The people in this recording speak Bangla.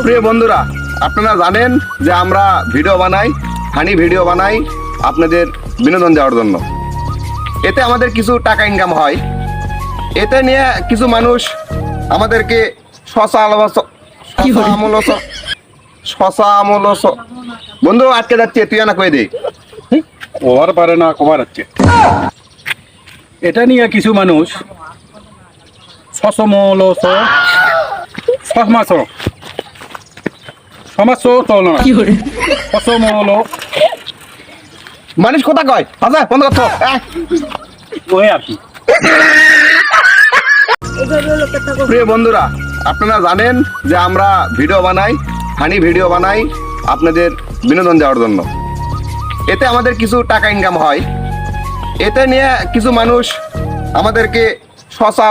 প্রিয় বন্ধুরা, আপনারা জানেন যে আমরা ভিডিও বানাই, ফানি ভিডিও বানাই আপনাদের বিনোদন দেওয়ার জন্য। এতে আমাদের কিছু টাকা ইনকাম হয়। এতে নিয়ে কিছু মানুষ আমাদেরকে বন্ধু আটকে যাচ্ছে, তুই না কয়ে দে। ওভার পারে না, কভার হচ্ছে। এটা নিয়ে কিছু মানুষ মানুষ কথা কয়, আচ্ছা বন্ধ করছো ওই আর কি। প্রিয় বন্ধুরা, আপনারা জানেন যে আমরা ভিডিও বানাই, ফানি ভিডিও বানাই আপনাদের বিনোদন দেওয়ার জন্য। এতে আমাদের কিছু টাকা ইনকাম হয়। এতে নিয়ে কিছু মানুষ আমাদেরকে শশা